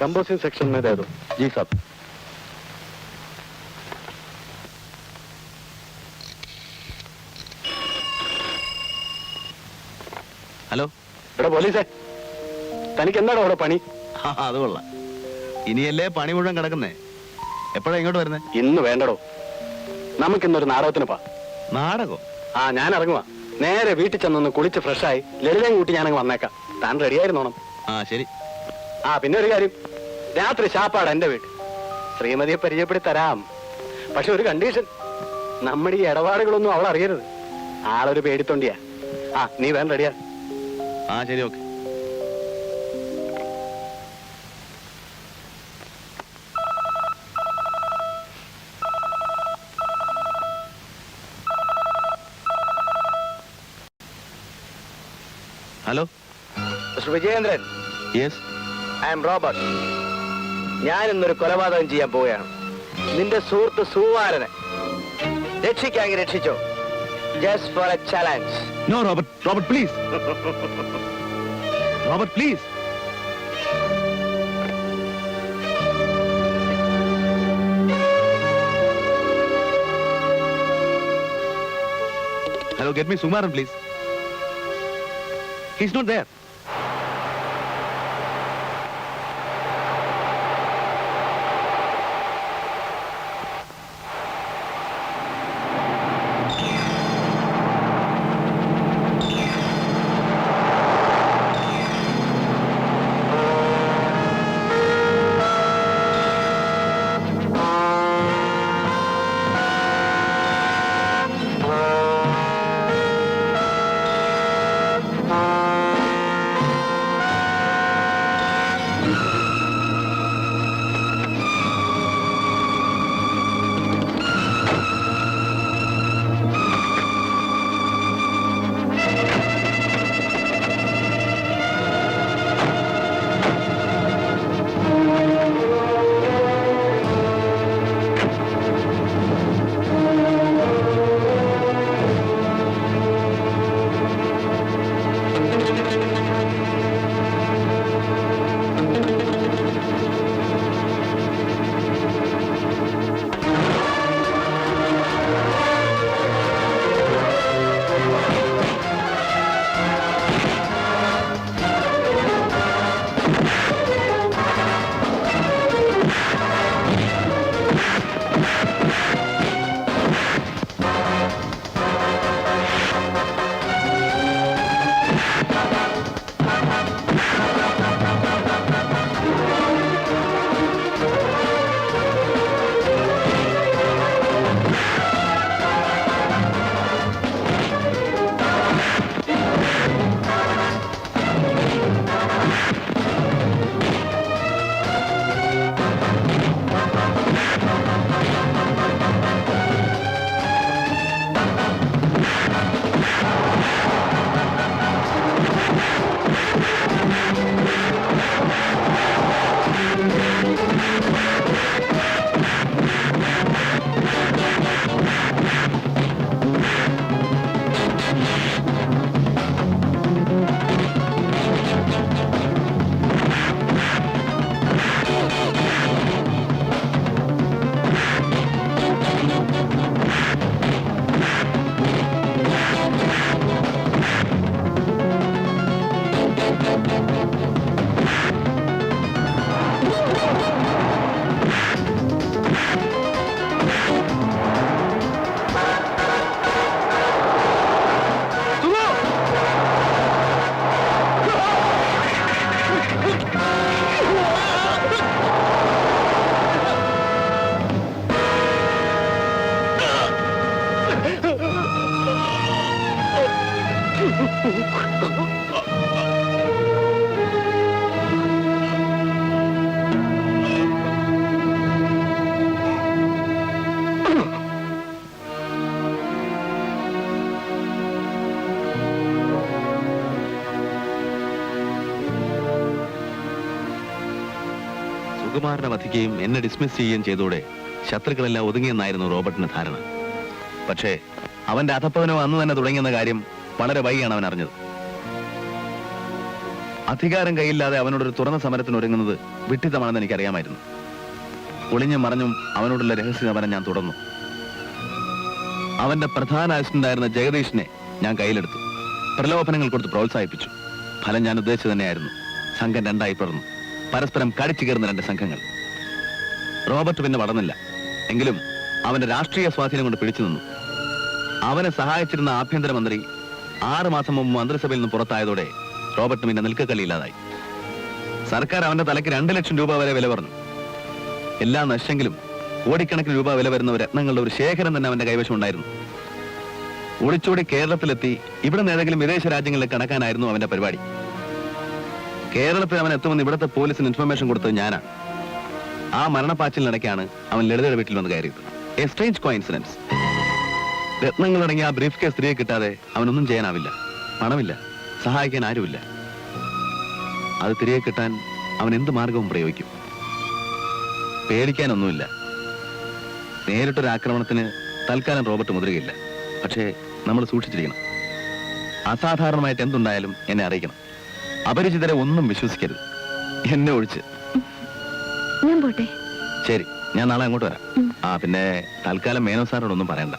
Composing section में दे दो। जी साहब। ഹലോ, ഇവിടെ പോലീസേ, തനിക്ക് എന്താണ് അവിടെ പണി? അത് കൊള്ളാം. ഇനിയല്ലേ പണി മുഴുവൻ കിടക്കുന്നേ. എപ്പോഴാ ഇങ്ങോട്ട് വരുന്നേ? ഇന്ന് വേണ്ടടോ, നമുക്കിന്നൊരു നാടകത്തിന് പാ. നാടകോ? ആ, ഞാൻ ഇറങ്ങുവാ. നേരെ വീട്ടിൽ ചെന്നൊന്ന് കുളിച്ച് ഫ്രഷായി ലളിതയും കൂട്ടി ഞാനങ്ങ് വന്നേക്കാം. താൻ റെഡിയായിരുന്നോണം. ആ ശരി. ആ, പിന്നെ ഒരു കാര്യം, രാത്രി ശാപ്പാട് എന്റെ വീട്ടിൽ. ശ്രീമതിയെ പരിചയപ്പെടുത്തി തരാം. പക്ഷെ ഒരു കണ്ടീഷൻ, നമ്മുടെ ഈ ഇടപാടുകളൊന്നും അവൾ അറിയരുത്. ആളൊരു പേടിത്തൊണ്ടിയാ. ആ, നീ വേണ്ട റെഡിയാ. ആ ശരി, okay. Hello mister Vijayendran. Yes. I am Robert. ഞാൻ ഇന്നൊരു കൊലപാതകം ചെയ്യാൻ പോവുകയാണ്. നിന്റെ സുഹൃത്ത് സുകുമാരനെ രക്ഷിക്കാമെങ്കിൽ രക്ഷിച്ചോ. Just for a challenge. No Robert, Robert please. Robert please. Hello, get me Sukumaran please. He's not there. സുകുമാരനെ വധിക്കുകയും എന്നെ ഡിസ്മിസ് ചെയ്യുകയും ചെയ്തോടെ ശത്രുക്കളെല്ലാം ഒതുങ്ങിയെന്നായിരുന്നു റോബർട്ടിന്റെ ധാരണ. പക്ഷേ അവന്റെ അധപ്പതനം അന്ന് തന്നെ തുടങ്ങിയെന്ന കാര്യം വളരെ വൈകിയാണ് അവൻ അറിഞ്ഞത്. അധികാരം കയ്യില്ലാതെ അവനോടൊരു തുറന്ന സമരത്തിന് ഒരുങ്ങുന്നത് വിഡ്ഢിത്തമാണെന്ന് എനിക്കറിയാമായിരുന്നു. ഒളിഞ്ഞും മറഞ്ഞും അവനോടുള്ള രഹസ്യ സമരം ഞാൻ തുടർന്നു. അവന്റെ പ്രധാന അസിസ്റ്റന്റായിരുന്ന ജഗദീഷിനെ ഞാൻ കയ്യിലെടുത്തു. പ്രലോഭനങ്ങൾ കൊടുത്ത് പ്രോത്സാഹിപ്പിച്ചു. ഫലം ഞാൻ ഉദ്ദേശിച്ചു തന്നെയായിരുന്നു. സംഘം രണ്ടായി പിളർന്നു. പരസ്പരം കടിച്ചു കയറുന്ന രണ്ട് സംഘങ്ങൾ. റോബർട്ട് പിന്നെ വളർന്നില്ല. എങ്കിലും അവന്റെ രാഷ്ട്രീയ സ്വാധീനം കൊണ്ട് പിടിച്ചു നിന്നു. അവനെ സഹായിച്ചിരുന്ന ആഭ്യന്തരമന്ത്രി 6 മാസം മുമ്പ് മന്ത്രിസഭയിൽ നിന്ന് പുറത്തായതോടെ റോബർട്ട് പിന്നെ നിൽക്കക്കളിയില്ലാതായി. സർക്കാർ അവന്റെ തലയ്ക്ക് 2 ലക്ഷം രൂപ വരെ വില പറഞ്ഞു. എല്ലാം നശെങ്കിലും കോടിക്കണക്കിന് രൂപ വില വരുന്ന രത്നങ്ങളുടെ ഒരു ശേഖരം തന്നെ അവന്റെ കൈവശം ഉണ്ടായിരുന്നു. ഒളിച്ചോടി കേരളത്തിലെത്തി ഇവിടെ നിന്ന് ഏതെങ്കിലും വിദേശ രാജ്യങ്ങളിൽ കടക്കാനായിരുന്നു അവന്റെ പരിപാടി. കേരളത്തിൽ അവൻ എത്തുമെന്ന് ഇവിടുത്തെ പോലീസിന് ഇൻഫർമേഷൻ കൊടുത്തത് ഞാനാണ്. ആ മരണപ്പാച്ചിലിനിടയ്ക്കാണ് അവൻ ലളിതയുടെ വീട്ടിൽ വന്ന് കയറിയത്. A strange coincidence. രത്നങ്ങളടങ്ങിയ ആ ബ്രീഫ് കേസ് തിരികെ കിട്ടാതെ അവനൊന്നും ചെയ്യാനാവില്ല. പണമില്ല, സഹായിക്കാൻ ആരുമില്ല. അത് തിരികെ കിട്ടാൻ അവൻ എന്ത് മാർഗവും പ്രയോഗിക്കും. പേടിക്കാനൊന്നുമില്ല. നേരിട്ടൊരു ആക്രമണത്തിന് തൽക്കാലം റോബർട്ട് മുതിരുകയില്ല. പക്ഷേ നമ്മൾ സൂക്ഷിച്ചിരിക്കണം. അസാധാരണമായിട്ട് എന്തുണ്ടായാലും എന്നെ അറിയിക്കണം. അപരിചിതരെ ഒന്നും വിശ്വസിക്കരുത്, എന്നെ ഒഴിച്ച്. ഞാൻ പോട്ടെ. ശരി, ഞാൻ നാളെ അങ്ങോട്ട് വരാം. പിന്നെ തൽക്കാലം മേനോ സാറോടൊന്നും പറയണ്ട.